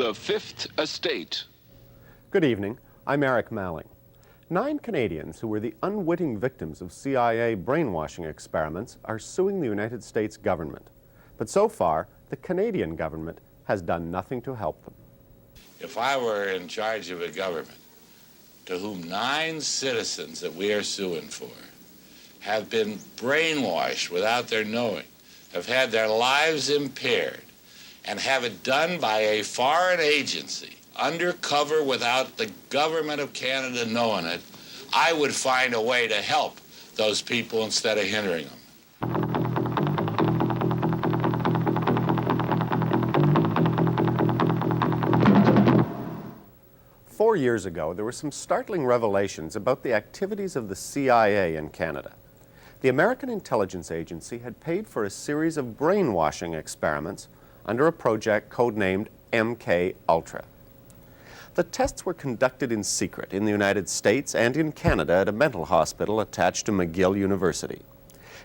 The Fifth Estate. Good evening. I'm Eric Malling. 9 Canadians who were the unwitting victims of CIA brainwashing experiments are suing the United States government. But so far, the Canadian government has done nothing to help them. If I were in charge of a government to whom 9 citizens that we are suing for have been brainwashed without their knowing, have had their lives impaired, and have it done by a foreign agency, undercover without the government of Canada knowing it, I would find a way to help those people instead of hindering them. 4 years ago, there were some startling revelations about the activities of the CIA in Canada. The American intelligence agency had paid for a series of brainwashing experiments under a project codenamed MK Ultra. The tests were conducted in secret in the United States and in Canada at a mental hospital attached to McGill University.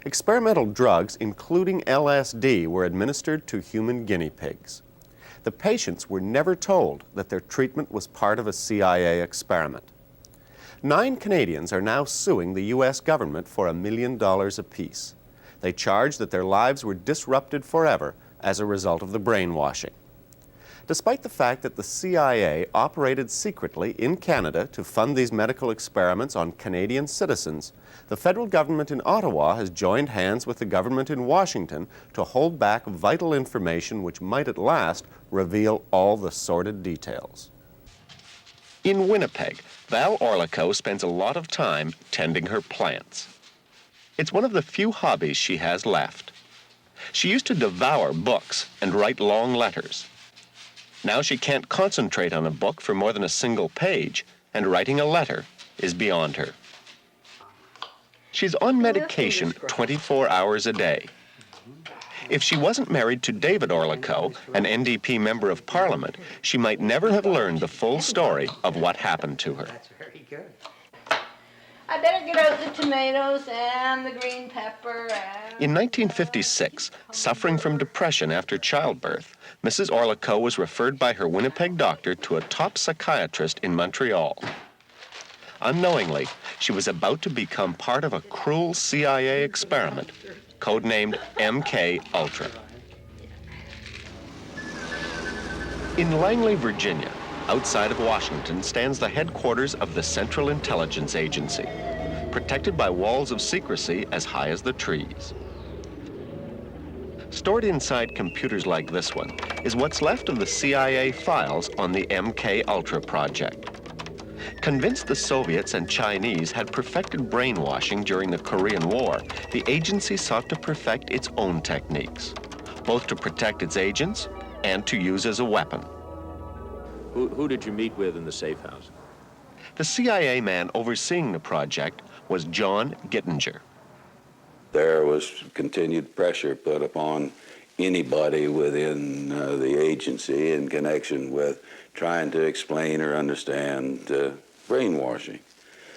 Experimental drugs, including LSD, were administered to human guinea pigs. The patients were never told that their treatment was part of a CIA experiment. 9 Canadians are now suing the U.S. government for $1 million apiece. They charge that their lives were disrupted forever as a result of the brainwashing. Despite the fact that the CIA operated secretly in Canada to fund these medical experiments on Canadian citizens, the federal government in Ottawa has joined hands with the government in Washington to hold back vital information which might at last reveal all the sordid details. In Winnipeg, Val Orlico spends a lot of time tending her plants. It's one of the few hobbies she has left. She used to devour books and write long letters. Now she can't concentrate on a book for more than a single page, and writing a letter is beyond her. She's on medication 24 hours a day. If she wasn't married to David Orlico, an NDP member of Parliament, she might never have learned the full story of what happened to her. That's very good. I better get out the tomatoes and the green pepper and... In 1956, suffering from depression after childbirth, Mrs. Orlico was referred by her Winnipeg doctor to a top psychiatrist in Montreal. Unknowingly, she was about to become part of a cruel CIA experiment, codenamed MK Ultra. In Langley, Virginia, outside of Washington, stands the headquarters of the Central Intelligence Agency, protected by walls of secrecy as high as the trees. Stored inside computers like this one is what's left of the CIA files on the MK Ultra project. Convinced the Soviets and Chinese had perfected brainwashing during the Korean War, the agency sought to perfect its own techniques, both to protect its agents and to use as a weapon. Who did you meet with in the safe house? The CIA man overseeing the project was John Gittinger. There was continued pressure put upon anybody within the agency in connection with trying to explain or understand brainwashing.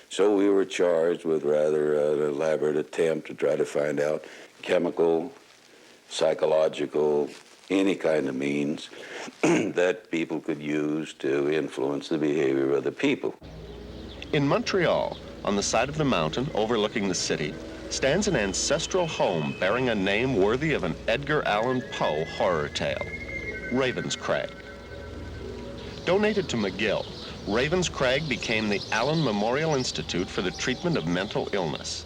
So we were charged with rather an elaborate attempt to try to find out chemical, psychological, any kind of means that people could use to influence the behavior of the people. In Montreal, on the side of the mountain overlooking the city, stands an ancestral home bearing a name worthy of an Edgar Allan Poe horror tale, Ravenscraig. Donated to McGill, Ravenscraig became the Allen Memorial Institute for the Treatment of Mental Illness.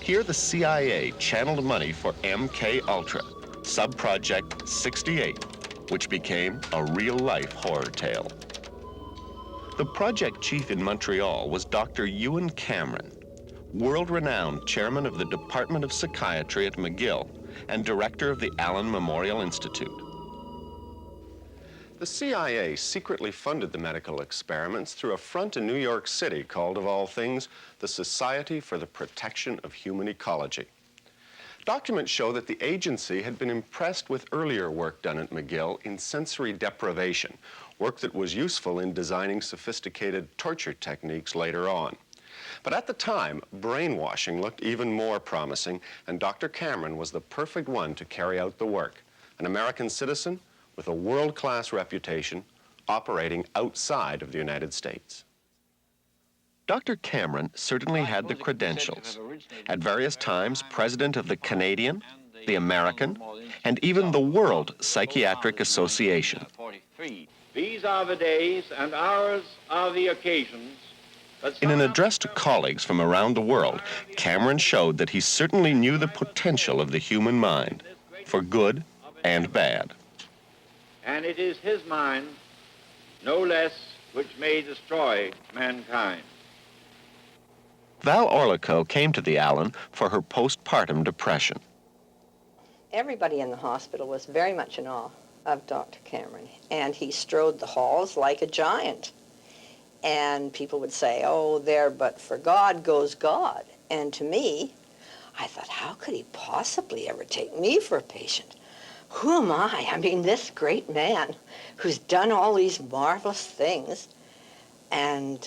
Here the CIA channeled money for MK Ultra, Subproject 68, which became a real-life horror tale. The project chief in Montreal was Dr. Ewan Cameron, world-renowned chairman of the Department of Psychiatry at McGill and director of the Allen Memorial Institute. The CIA secretly funded the medical experiments through a front in New York City called, of all things, the Society for the Protection of Human Ecology. Documents show that the agency had been impressed with earlier work done at McGill in sensory deprivation, work that was useful in designing sophisticated torture techniques later on. But at the time, brainwashing looked even more promising, and Dr. Cameron was the perfect one to carry out the work. An American citizen with a world-class reputation, operating outside of the United States. Dr. Cameron certainly had the credentials. At various times, president of the Canadian, the American, and even the World Psychiatric Association. These are the days and hours are the occasions. In an address to colleagues from around the world, Cameron showed that he certainly knew the potential of the human mind, for good and bad. And it is his mind, no less, which may destroy mankind. Val Orlico came to the Allen for her postpartum depression. Everybody in the hospital was very much in awe of Dr. Cameron, and he strode the halls like a giant. And people would say, oh, there but for God goes God. And to me, I thought, how could he possibly ever take me for a patient? Who am I? I mean, this great man who's done all these marvelous things. And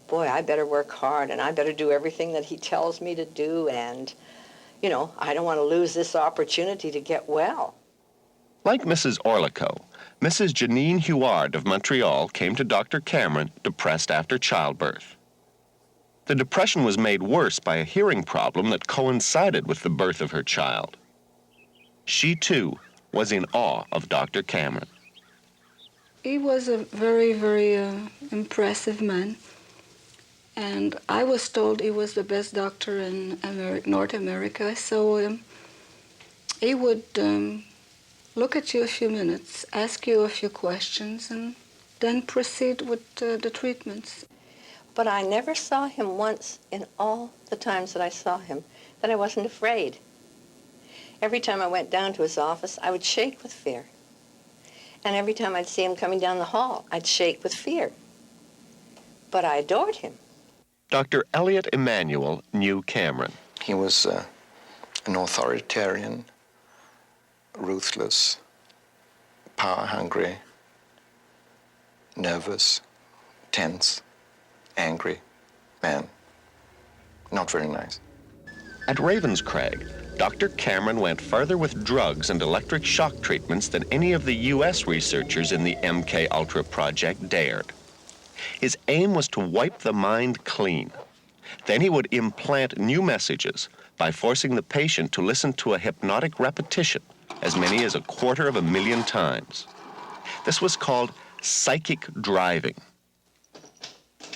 boy, I better work hard, and I better do everything that he tells me to do. And, you know, I don't want to lose this opportunity to get well. Like Mrs. Orlico, Mrs. Janine Huard of Montreal came to Dr. Cameron depressed after childbirth. The depression was made worse by a hearing problem that coincided with the birth of her child. She, too, was in awe of Dr. Cameron. He was a very, very impressive man. And I was told he was the best doctor in North America, so he would look at you a few minutes, ask you a few questions, and then proceed with the treatments. But I never saw him once in all the times that I saw him that I wasn't afraid. Every time I went down to his office, I would shake with fear. And every time I'd see him coming down the hall, I'd shake with fear. But I adored him. Dr. Elliot Emanuel knew Cameron. He was an authoritarian, ruthless, power-hungry, nervous, tense, angry man. Not very nice. At Ravenscraig, Dr. Cameron went further with drugs and electric shock treatments than any of the U.S. researchers in the MK Ultra project dared. His aim was to wipe the mind clean. Then he would implant new messages by forcing the patient to listen to a hypnotic repetition as many as 250,000 times. This was called psychic driving.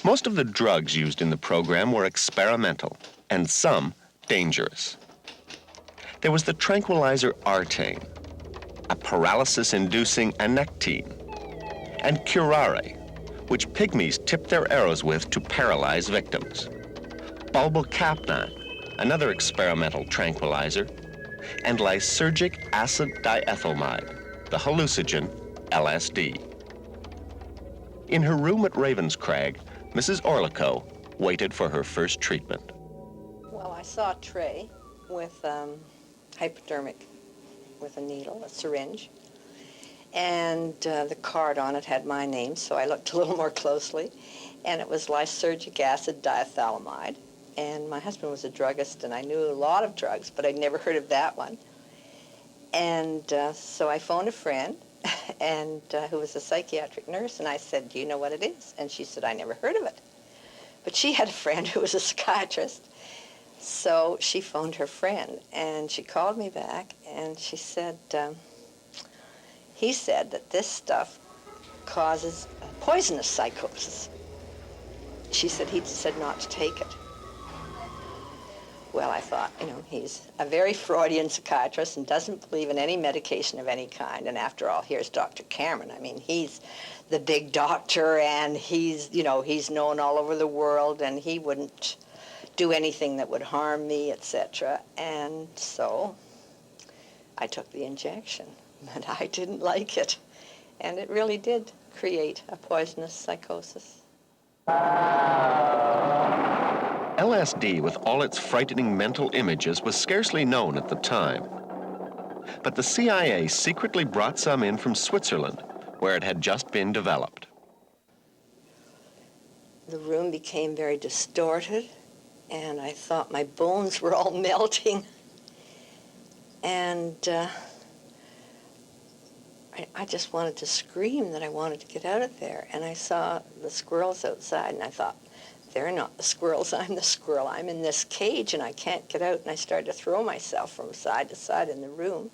Most of the drugs used in the program were experimental, and some dangerous. There was the tranquilizer Artane, a paralysis-inducing anectine, and curare, which pygmies tipped their arrows with to paralyze victims. Bulbocapnine, another experimental tranquilizer, and lysergic acid diethylmide, the hallucinogen LSD. In her room at Ravenscraig, Mrs. Orlico waited for her first treatment. Well, I saw a tray with hypodermic, with a needle, a syringe, and the card on it had my name, so I looked a little more closely, and it was lysergic acid diethylamide. And my husband was a druggist, and I knew a lot of drugs, but I'd never heard of that one. And so I phoned a friend, and who was a psychiatric nurse, and I said, do you know what it is? And she said, I never heard of it. But she had a friend who was a psychiatrist, so she phoned her friend, and she called me back, and she said, he said that this stuff causes poisonous psychosis. She said he said not to take it. Well, I thought, you know, he's a very Freudian psychiatrist and doesn't believe in any medication of any kind. And after all, here's Dr. Cameron. I mean, he's the big doctor, and he's, you know, he's known all over the world, and he wouldn't do anything that would harm me, etc. And so I took the injection, but I didn't like it. And it really did create a poisonous psychosis. LSD, with all its frightening mental images, was scarcely known at the time. But the CIA secretly brought some in from Switzerland, where it had just been developed. The room became very distorted, and I thought my bones were all melting. And I just wanted to scream that I wanted to get out of there. And I saw the squirrels outside, and I thought, they're not the squirrels, I'm the squirrel. I'm in this cage, and I can't get out. And I started to throw myself from side to side in the room.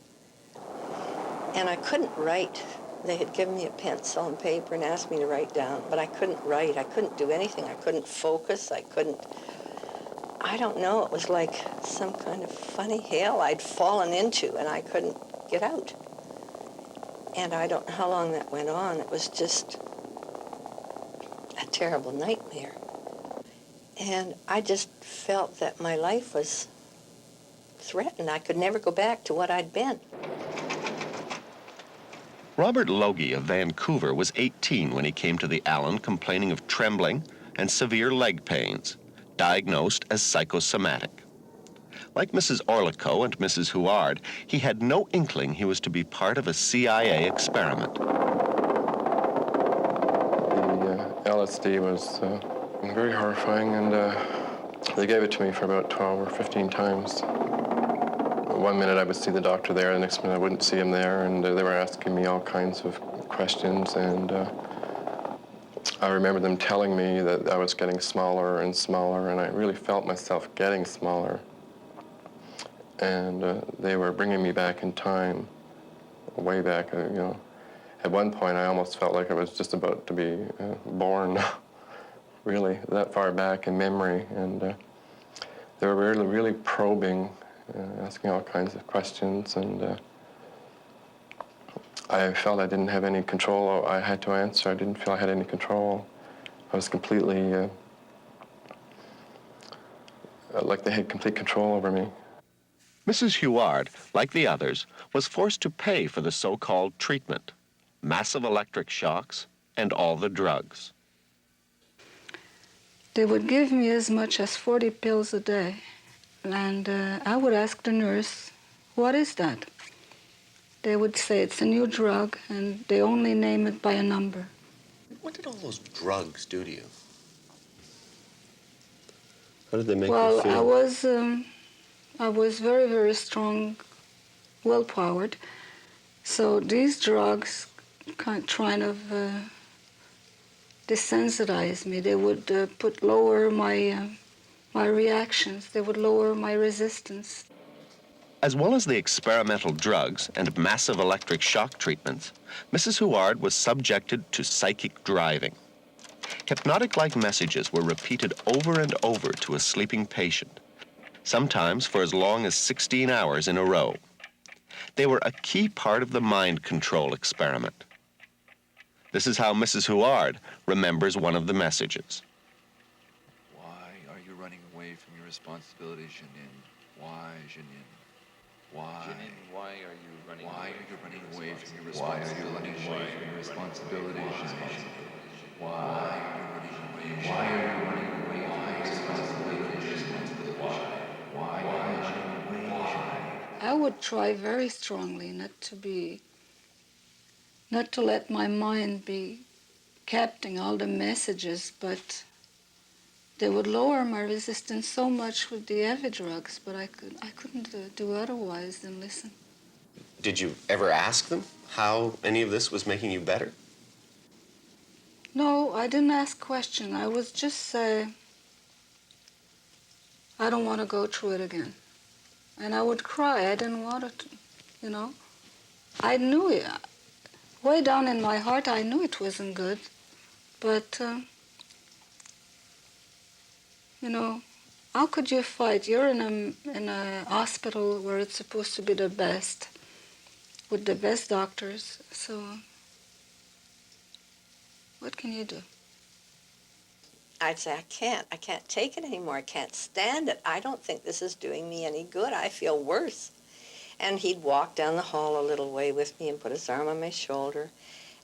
And I couldn't write. They had given me a pencil and paper and asked me to write down, but I couldn't write. I couldn't do anything. I couldn't focus. I don't know, it was like some kind of funny hell I'd fallen into, and I couldn't get out. And I don't know how long that went on. It was just a terrible nightmare. And I just felt that my life was threatened. I could never go back to what I'd been. Robert Logie of Vancouver was 18 when he came to the Allen complaining of trembling and severe leg pains, diagnosed as psychosomatic. Like Mrs. Orlico and Mrs. Huard, he had no inkling he was to be part of a CIA experiment. The LSD was very horrifying, and they gave it to me for about 12 or 15 times. One minute I would see the doctor there, the next minute I wouldn't see him there, and they were asking me all kinds of questions, and I remember them telling me that I was getting smaller and smaller, and I really felt myself getting smaller. And they were bringing me back in time, way back, you know. At one point, I almost felt like I was just about to be born, really, that far back in memory. And they were really, really probing, asking all kinds of questions, and I felt I didn't have any control. I had to answer. I didn't feel I had any control. I was completely, like they had complete control over me. Mrs. Huard, like the others, was forced to pay for the so-called treatment, massive electric shocks, and all the drugs. They would give me as much as 40 pills a day. And I would ask the nurse, what is that? They would say it's a new drug, and they only name it by a number. What did all those drugs do to you? How did they make you Well, feel? I was very, very strong, well-powered. So these drugs kind of desensitized me. They would lower my reactions. They would lower my resistance. As well as the experimental drugs and massive electric shock treatments, Mrs. Huard was subjected to psychic driving. Hypnotic-like messages were repeated over and over to a sleeping patient, sometimes for as long as 16 hours in a row. They were a key part of the mind control experiment. This is how Mrs. Huard remembers one of the messages. Why are you running away from your responsibilities, Janine? Why, Janine? Why? Janine, why are you running Why away are you running from away from your responsibilities? Why are you running away from your responsibilities, Janine? Why Why are you running away from your responsibilities? Why are you running away, Janine? I would try very strongly not to let my mind be capturing all the messages, but they would lower my resistance so much with the heavy drugs, but I couldn't do otherwise than listen. Did you ever ask them how any of this was making you better? No, I didn't ask questions. I was just say, I don't want to go through it again. And I would cry. I didn't want it, you know. I knew it. Way down in my heart, I knew it wasn't good. But, you know, how could you fight? You're in a hospital where it's supposed to be the best, with the best doctors. So, what can you do? I'd say, I can't take it anymore. I can't stand it. I don't think this is doing me any good. I feel worse. And he'd walk down the hall a little way with me and put his arm on my shoulder.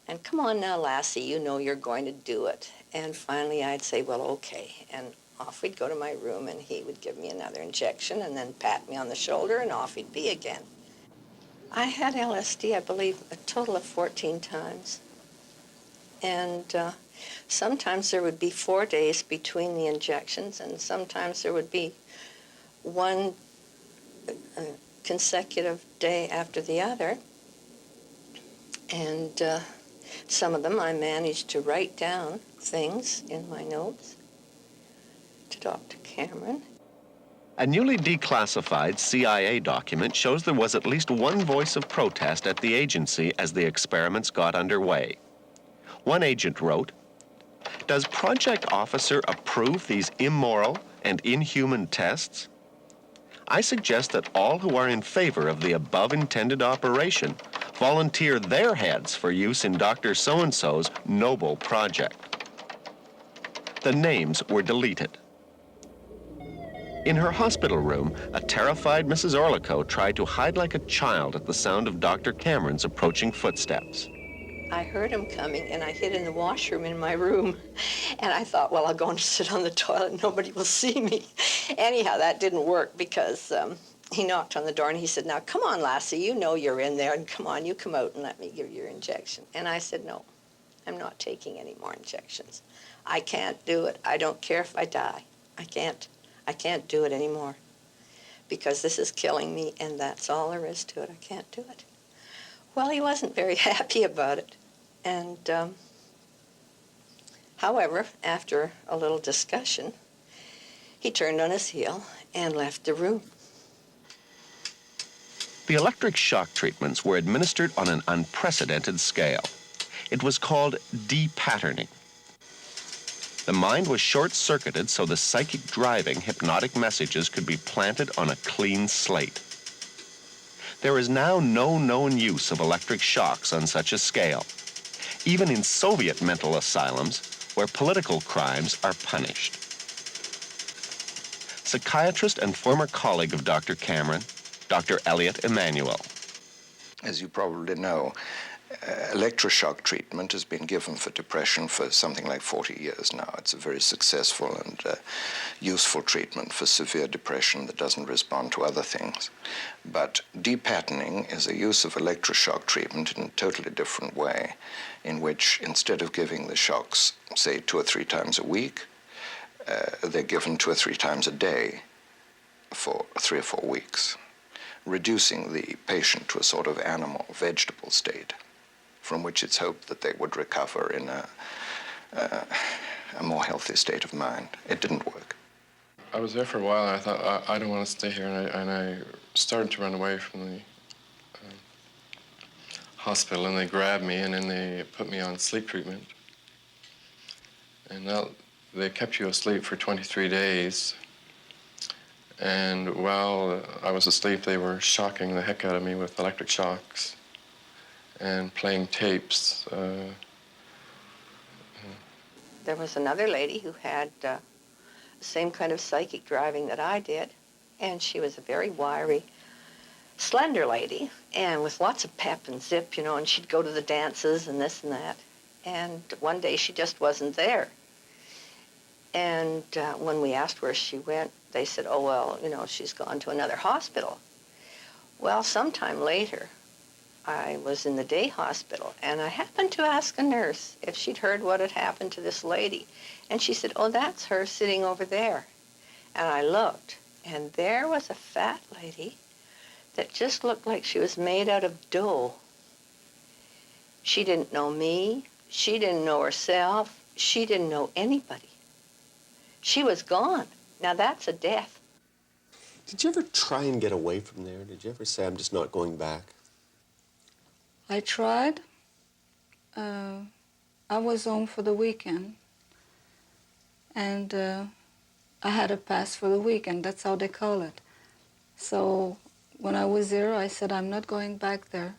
And come on now, lassie, you know you're going to do it. And finally I'd say, well, okay. And off we'd go to my room, and he would give me another injection and then pat me on the shoulder, and off he'd be again. I had LSD, I believe, a total of 14 times. And sometimes there would be 4 days between the injections, and sometimes there would be one consecutive day after the other. And some of them I managed to write down things in my notes to Dr. Cameron. A newly declassified CIA document shows there was at least one voice of protest at the agency as the experiments got underway. One agent wrote, "Does Project Officer approve these immoral and inhuman tests? I suggest that all who are in favor of the above intended operation volunteer their heads for use in Dr. So-and-so's noble project." The names were deleted. In her hospital room, a terrified Mrs. Orlico tried to hide like a child at the sound of Dr. Cameron's approaching footsteps. I heard him coming, and I hid in the washroom in my room. And I thought, well, I'll go and sit on the toilet and nobody will see me. Anyhow, that didn't work because he knocked on the door and he said, "Now, come on, Lassie, you know you're in there, and come on, you come out and let me give you your injection." And I said, "No, I'm not taking any more injections. I can't do it. I don't care if I die. I can't do it anymore because this is killing me, and that's all there is to it. I can't do it." Well, he wasn't very happy about it. And, however, after a little discussion, he turned on his heel and left the room. The electric shock treatments were administered on an unprecedented scale. It was called de-patterning. The mind was short-circuited so the psychic driving hypnotic messages could be planted on a clean slate. There is now no known use of electric shocks on such a scale, even in Soviet mental asylums where political crimes are punished. Psychiatrist and former colleague of Dr. Cameron, Dr. Elliot Emanuel. As you probably know, electroshock treatment has been given for depression for something like 40 years now. It's a very successful and useful treatment for severe depression that doesn't respond to other things. But de-patterning is a use of electroshock treatment in a totally different way, in which instead of giving the shocks, say, 2 or 3 times a week, they're given 2 or 3 times a day for 3 or 4 weeks, reducing the patient to a sort of animal, vegetable state, from which it's hoped that they would recover in a more healthy state of mind. It didn't work. I was there for a while, and I thought, I don't want to stay here, and I started to run away from the hospital, and they grabbed me, and then they put me on sleep treatment. And now they kept you asleep for 23 days, and while I was asleep, they were shocking the heck out of me with electric shocks and playing tapes. There was another lady who had the same kind of psychic driving that I did, and she was a very wiry, slender lady, and with lots of pep and zip, you know, and she'd go to the dances and this and that. And one day she just wasn't there. And when we asked where she went, they said, "Oh, well, you know, she's gone to another hospital." Well, sometime later, I was in the day hospital, and I happened to ask a nurse if she'd heard what had happened to this lady. And she said, "Oh, that's her sitting over there." And I looked, and there was a fat lady that just looked like she was made out of dough. She didn't know me. She didn't know herself. She didn't know anybody. She was gone. Now, that's a death. Did you ever try and get away from there? Did you ever say, "I'm just not going back"? I tried. I was home for the weekend, and I had a pass for the weekend. That's how they call it. So when I was there, I said, "I'm not going back there."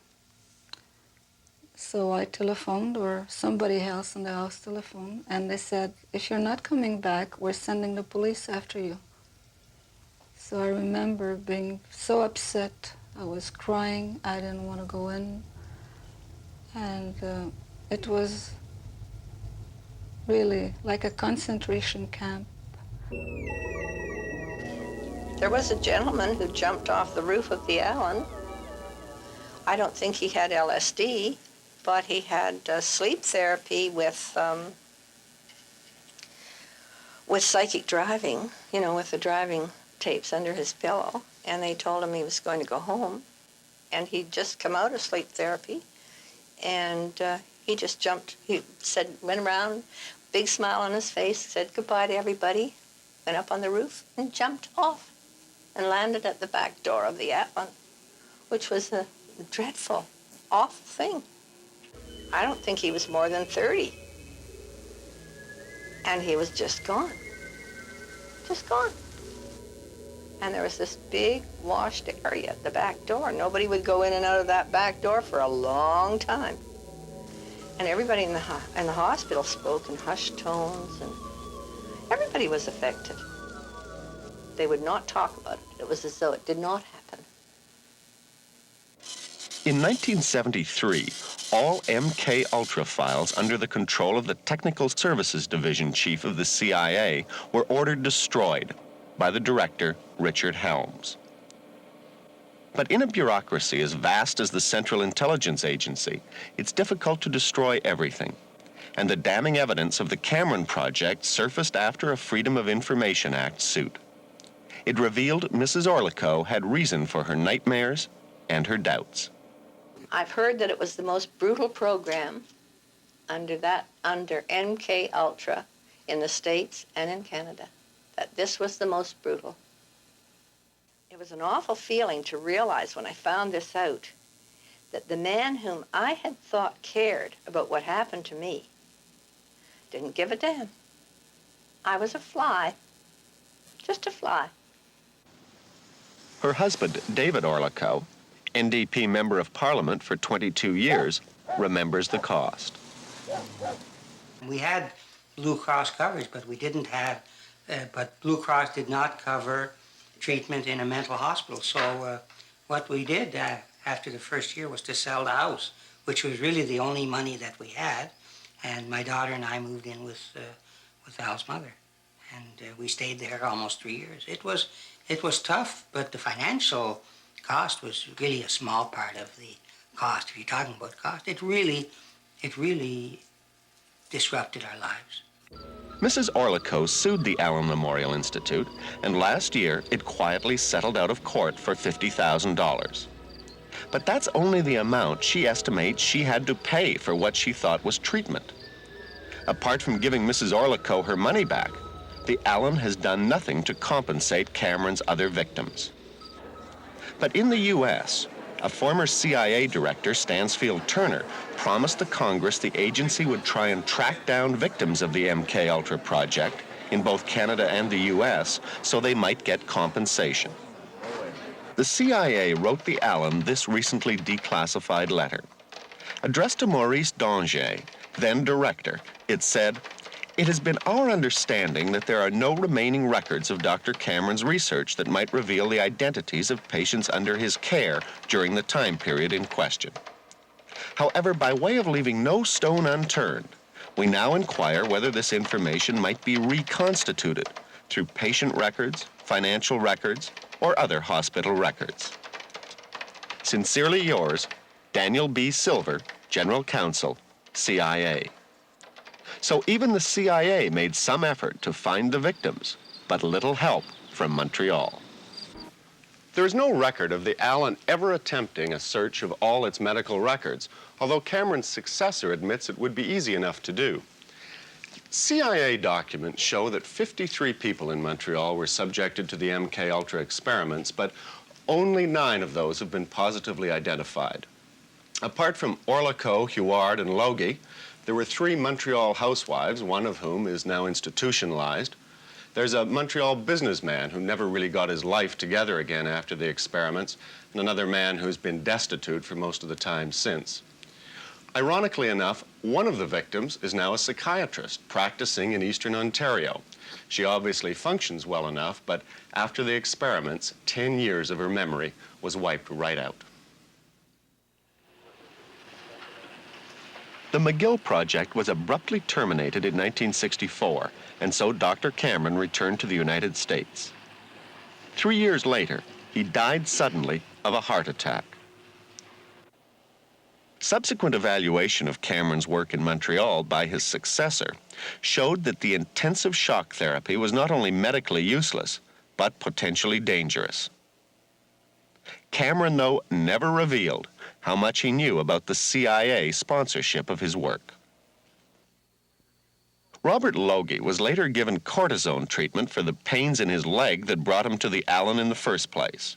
So I telephoned, or somebody else in the house telephoned, and they said, "If you're not coming back, we're sending the police after you." So I remember being so upset. I was crying. I didn't want to go in. And it was really like a concentration camp. There was a gentleman who jumped off the roof of the Allen. I don't think he had LSD, but he had sleep therapy with psychic driving, you know, with the driving tapes under his pillow. And they told him he was going to go home. And he'd just come out of sleep therapy. And he just jumped. He said, went around, big smile on his face, said goodbye to everybody, went up on the roof and jumped off and landed at the back door of the Atlan, which was a dreadful, awful thing. I don't think he was more than 30. And he was just gone. Just gone. And there was this big washed area at the back door. Nobody would go in and out of that back door for a long time. And everybody in the hospital spoke in hushed tones, and everybody was affected. They would not talk about it. It was as though it did not happen. In 1973, all MK-Ultra files under the control of the Technical Services Division Chief of the CIA were ordered destroyed by the director, Richard Helms. But in a bureaucracy as vast as the Central Intelligence Agency, it's difficult to destroy everything. And the damning evidence of the Cameron Project surfaced after a Freedom of Information Act suit. It revealed Mrs. Orlico had reason for her nightmares and her doubts. I've heard that it was the most brutal program under MK Ultra in the States and in Canada, that this was the most brutal. It was an awful feeling to realize when I found this out that the man whom I had thought cared about what happened to me didn't give a damn. I was a fly, just a fly. Her husband, David Orlico, NDP Member of Parliament for 22 years, remembers the cost. We had Blue Cross coverage, but we didn't have, but Blue Cross did not cover treatment in a mental hospital. So what we did after the first year was to sell the house, which was really the only money that we had. And my daughter and I moved in with Al's mother. And we stayed there almost 3 years. It was tough, but the financial cost was really a small part of the cost. If you're talking about cost, it really disrupted our lives. Mrs. Orlico sued the Allen Memorial Institute, and last year it quietly settled out of court for $50,000. But that's only the amount she estimates she had to pay for what she thought was treatment. Apart from giving Mrs. Orlico her money back, the Allen has done nothing to compensate Cameron's other victims. But in the U.S., a former CIA director, Stansfield Turner, promised the Congress the agency would try and track down victims of the MK-Ultra project in both Canada and the U.S. so they might get compensation. The CIA wrote the Allen this recently declassified letter. Addressed to Maurice Danger, then director, it said, "It has been our understanding that there are no remaining records of Dr. Cameron's research that might reveal the identities of patients under his care during the time period in question. However, by way of leaving no stone unturned, we now inquire whether this information might be reconstituted through patient records, financial records, or other hospital records. Sincerely yours, Daniel B. Silver, General Counsel, CIA." So even the CIA made some effort to find the victims, but little help from Montreal. There is no record of the Allen ever attempting a search of all its medical records, although Cameron's successor admits it would be easy enough to do. CIA documents show that 53 people in Montreal were subjected to the MK-Ultra experiments, but only 9 of those have been positively identified. Apart from Orlico, Huard, and Logie, there were 3 Montreal housewives, one of whom is now institutionalized. There's a Montreal businessman who never really got his life together again after the experiments, and another man who's been destitute for most of the time since. Ironically enough, one of the victims is now a psychiatrist practicing in Eastern Ontario. She obviously functions well enough, but after the experiments, 10 years of her memory was wiped right out. The McGill project was abruptly terminated in 1964, and so Dr. Cameron returned to the United States. 3 years later, he died suddenly of a heart attack. Subsequent evaluation of Cameron's work in Montreal by his successor showed that the intensive shock therapy was not only medically useless, but potentially dangerous. Cameron, though, never revealed how much he knew about the CIA sponsorship of his work. Robert Logie was later given cortisone treatment for the pains in his leg that brought him to the Allen in the first place.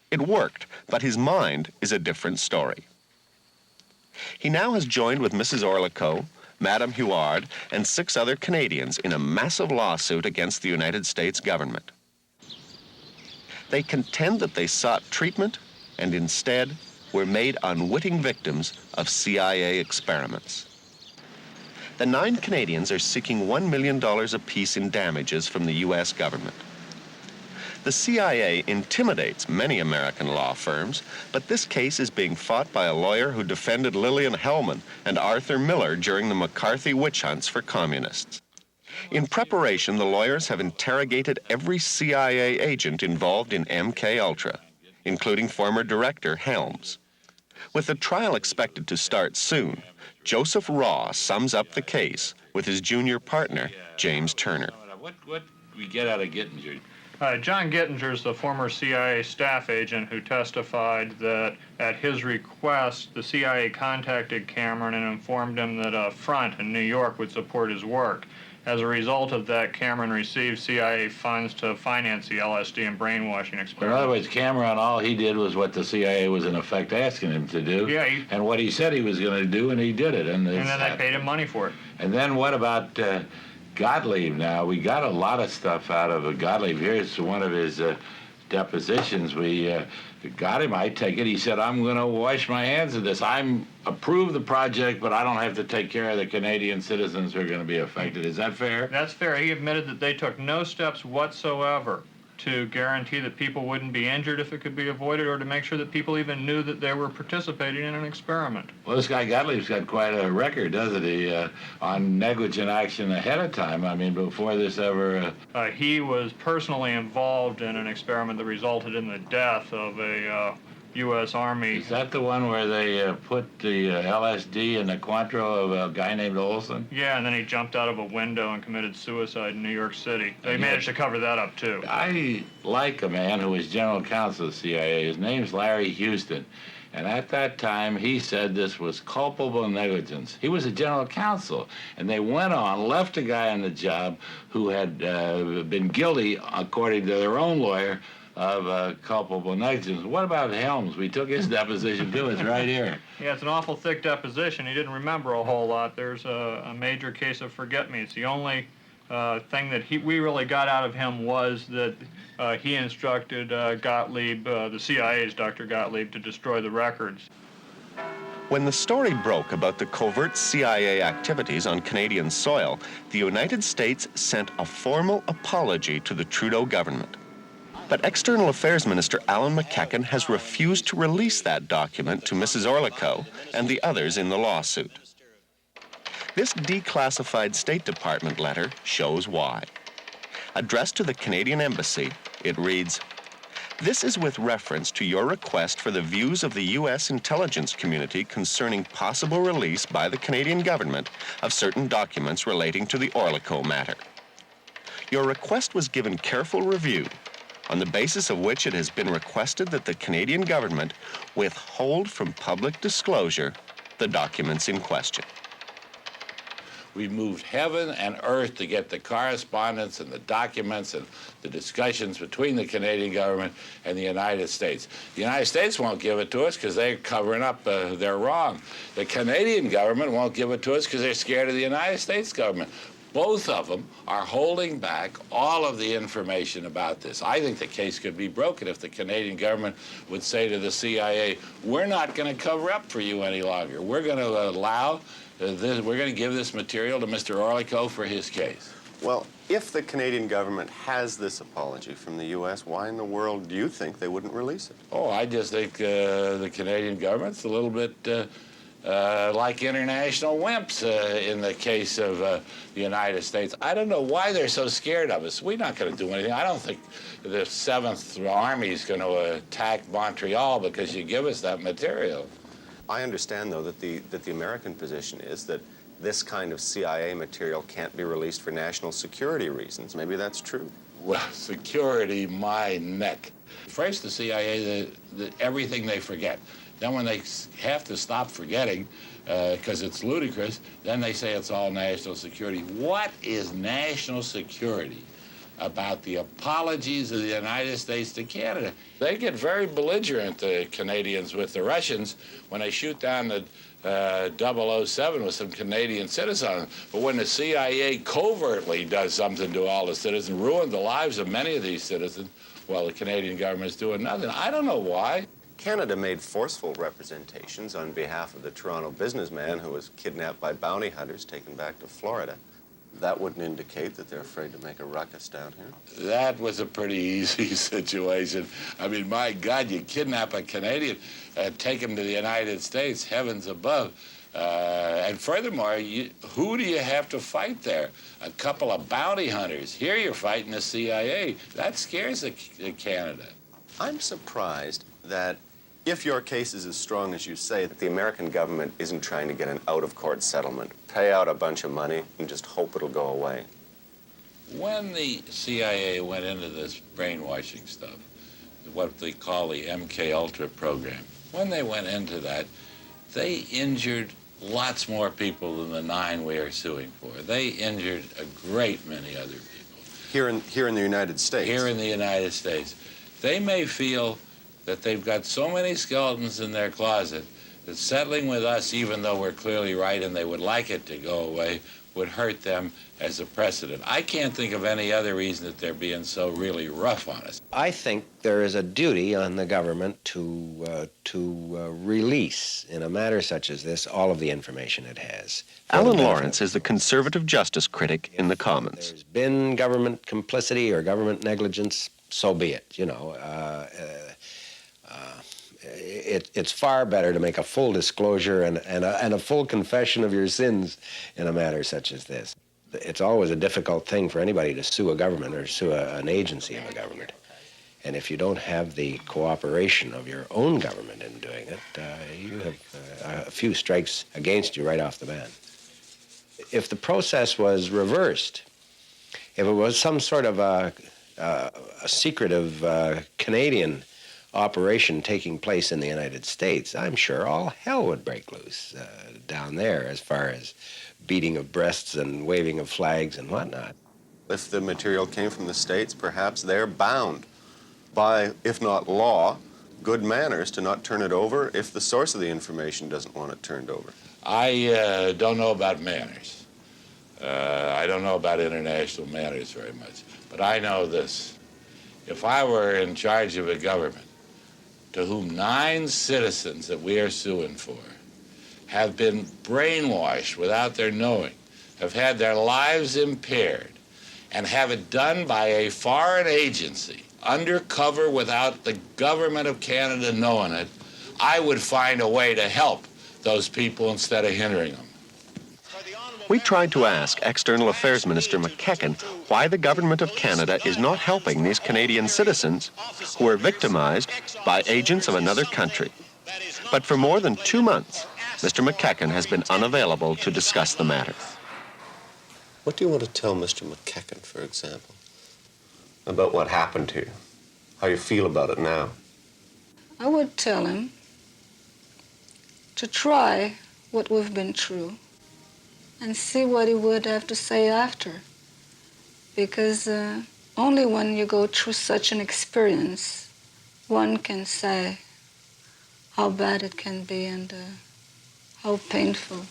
It worked, but his mind is a different story. He now has joined with Mrs. Orlico, Madame Huard, and 6 other Canadians in a massive lawsuit against the United States government. They contend that they sought treatment and instead were made unwitting victims of CIA experiments. The 9 Canadians are seeking $1 million apiece in damages from the U.S. government. The CIA intimidates many American law firms, but this case is being fought by a lawyer who defended Lillian Hellman and Arthur Miller during the McCarthy witch hunts for communists. In preparation, the lawyers have interrogated every CIA agent involved in MK Ultra, including former director Helms. With the trial expected to start soon, Joseph Raw sums up the case with his junior partner, James Turner. What we get out of Gittinger? John Gittinger is the former CIA staff agent who testified that at his request, the CIA contacted Cameron and informed him that a front in New York would support his work. As a result of that, Cameron received CIA funds to finance the LSD and brainwashing experiment. In other words, Cameron, all he did was what the CIA was in effect asking him to do. Yeah. And what he said he was going to do, and he did it. And then they paid him money for it. And then what about Gottlieb now? We got a lot of stuff out of Gottlieb. Here's one of his depositions. We got him, I take it. He said, I'm going to wash my hands of this. I approve the project, but I don't have to take care of the Canadian citizens who are going to be affected. Is that fair? That's fair. He admitted that they took no steps whatsoever to guarantee that people wouldn't be injured if it could be avoided, or to make sure that people even knew that they were participating in an experiment. Well, this guy Gottlieb's got quite a record, doesn't he, on negligent action ahead of time. I mean, before this ever... He was personally involved in an experiment that resulted in the death of a U.S. Army... Is that the one where they put the LSD in the Cointreau of a guy named Olson? Yeah, and then he jumped out of a window and committed suicide in New York City. They managed to cover that up, too. I like a man who was general counsel of the CIA. His name's Larry Houston. And at that time, he said this was culpable negligence. He was a general counsel. And they went on, left a guy on the job who had been guilty, according to their own lawyer, of culpable negligence. What about Helms? We took his deposition, too. It's right here. Yeah, it's an awful thick deposition. He didn't remember a whole lot. There's a major case of forget-me-nots. The only thing that we really got out of him was that he instructed Gottlieb, the CIA's Dr. Gottlieb, to destroy the records. When the story broke about the covert CIA activities on Canadian soil, the United States sent a formal apology to the Trudeau government. But External Affairs Minister Alan McEachern has refused to release that document to Mrs. Orlico and the others in the lawsuit. This declassified State Department letter shows why. Addressed to the Canadian Embassy, it reads, "This is with reference to your request for the views of the U.S. intelligence community concerning possible release by the Canadian government of certain documents relating to the Orlico matter. Your request was given careful review, on the basis of which it has been requested that the Canadian government withhold from public disclosure the documents in question." We moved heaven and earth to get the correspondence and the documents and the discussions between the Canadian government and the United States. The United States won't give it to us because they're covering up their wrong. The Canadian government won't give it to us because they're scared of the United States government. Both of them are holding back all of the information about this. I think the case could be broken if the Canadian government would say to the CIA, we're not going to cover up for you any longer. We're going to allow this, we're going to give this material to Mr. Orlico for his case. Well, if the Canadian government has this apology from the U.S., why in the world do you think they wouldn't release it? Oh, I just think the Canadian government's a little bit like international wimps in the case of the United States. I don't know why they're so scared of us. We're not going to do anything. I don't think the 7th Army is going to attack Montreal because you give us that material. I understand, though, that the American position is that this kind of CIA material can't be released for national security reasons. Maybe that's true. Well, security, my neck. First, the CIA, everything they forget. Then when they have to stop forgetting, because it's ludicrous, then they say it's all national security. What is national security about the apologies of the United States to Canada? They get very belligerent, the Canadians, with the Russians when they shoot down the 007 with some Canadian citizens. But when the CIA covertly does something to all the citizens, ruined the lives of many of these citizens, well, the Canadian government's doing nothing. I don't know why. Canada made forceful representations on behalf of the Toronto businessman who was kidnapped by bounty hunters taken back to Florida. That wouldn't indicate that they're afraid to make a ruckus down here. That was a pretty easy situation. I mean, my God, you kidnap a Canadian, take him to the United States, heavens above. And furthermore, who do you have to fight there? A couple of bounty hunters. Here you're fighting the CIA. That scares Canada. I'm surprised that if your case is as strong as you say, that the American government isn't trying to get an out-of-court settlement, pay out a bunch of money and just hope it'll go away. When the CIA went into this brainwashing stuff, what they call the MK Ultra program, when they went into that, they injured lots more people than the 9 we are suing for. They injured a great many other people. Here in the United States? Here in the United States. They may feel that they've got so many skeletons in their closet that settling with us, even though we're clearly right and they would like it to go away, would hurt them as a precedent. I can't think of any other reason that they're being so really rough on us. I think there is a duty on the government to release, in a matter such as this, all of the information it has. Alan Lawrence is the conservative justice critic in the Commons. There's been government complicity or government negligence, so be it, you know. It's far better to make a full disclosure and a full confession of your sins in a matter such as this. It's always a difficult thing for anybody to sue a government or sue an agency of a government. And if you don't have the cooperation of your own government in doing it, you have a few strikes against you right off the bat. If the process was reversed, if it was some sort of a secretive Canadian operation taking place in the United States, I'm sure all hell would break loose down there as far as beating of breasts and waving of flags and whatnot. If the material came from the States, perhaps they're bound by, if not law, good manners to not turn it over if the source of the information doesn't want it turned over. I don't know about manners. I don't know about international manners very much. But I know this. If I were in charge of a government to whom 9 citizens that we are suing for have been brainwashed without their knowing, have had their lives impaired, and have it done by a foreign agency, undercover without the government of Canada knowing it, I would find a way to help those people instead of hindering them. We tried to ask External Affairs Minister McKechnie why the government of Canada is not helping these Canadian citizens who are victimized by agents of another country. But for more than 2 months, Mr. McKechnie has been unavailable to discuss the matter. What do you want to tell Mr. McKechnie, for example, about what happened to you? How you feel about it now? I would tell him to try what we've been through and see what he would have to say after. Because only when you go through such an experience, one can say how bad it can be and how painful.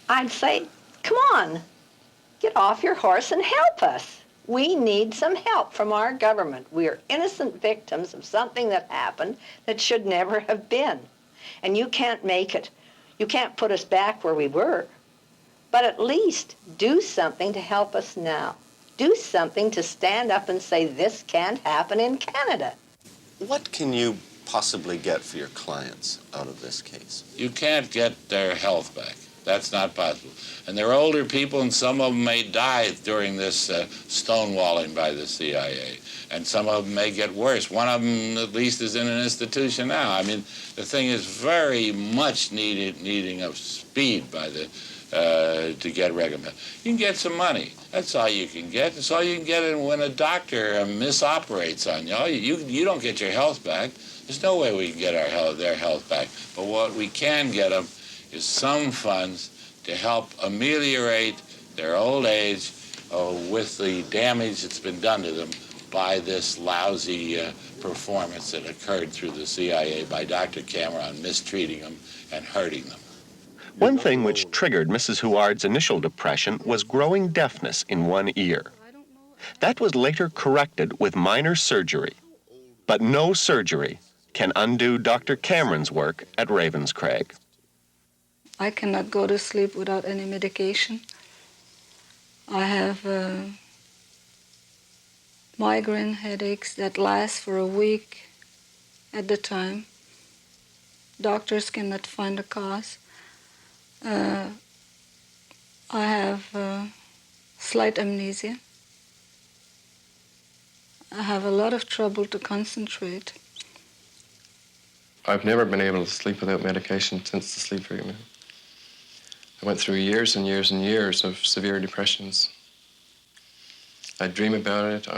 I'd say, come on, get off your horse and help us. We need some help from our government. We are innocent victims of something that happened that should never have been. And you can't make it. You can't put us back where we were. But at least do something to help us now. Do something to stand up and say this can't happen in Canada. What can you possibly get for your clients out of this case? You can't get their health back. That's not possible. And they're older people, and some of them may die during this stonewalling by the CIA. And some of them may get worse. One of them, at least, is in an institution now. I mean, the thing is very much needing of speed by the to get recommended. You can get some money. That's all you can get. That's all you can get when a doctor misoperates on you. You don't get your health back. There's no way we can get their health back. But what we can get them is some funds to help ameliorate their old age with the damage that's been done to them by this lousy performance that occurred through the CIA by Dr. Cameron mistreating them and hurting them. One thing which triggered Mrs. Huard's initial depression was growing deafness in one ear. That was later corrected with minor surgery. But no surgery can undo Dr. Cameron's work at Ravenscraig. I cannot go to sleep without any medication. I have migraine headaches that last for a week at the time. Doctors cannot find a cause. I have slight amnesia. I have a lot of trouble to concentrate. I've never been able to sleep without medication since the sleep treatment. I went through years and years and years of severe depressions. I dream about it.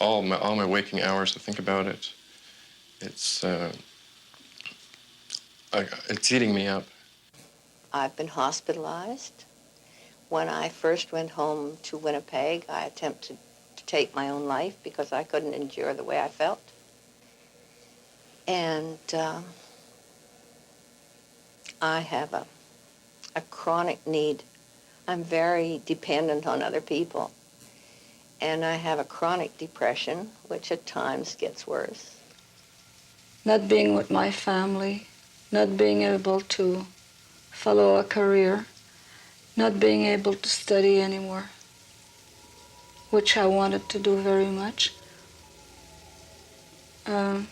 All my waking hours, I think about it. It's eating me up. I've been hospitalized. When I first went home to Winnipeg, I attempted to take my own life because I couldn't endure the way I felt. And I have a chronic need. I'm very dependent on other people. And I have a chronic depression, which at times gets worse. Not being with my family, not being able to follow a career, not being able to study anymore, which I wanted to do very much. I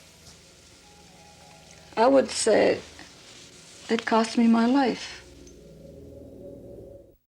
would say it cost me my life.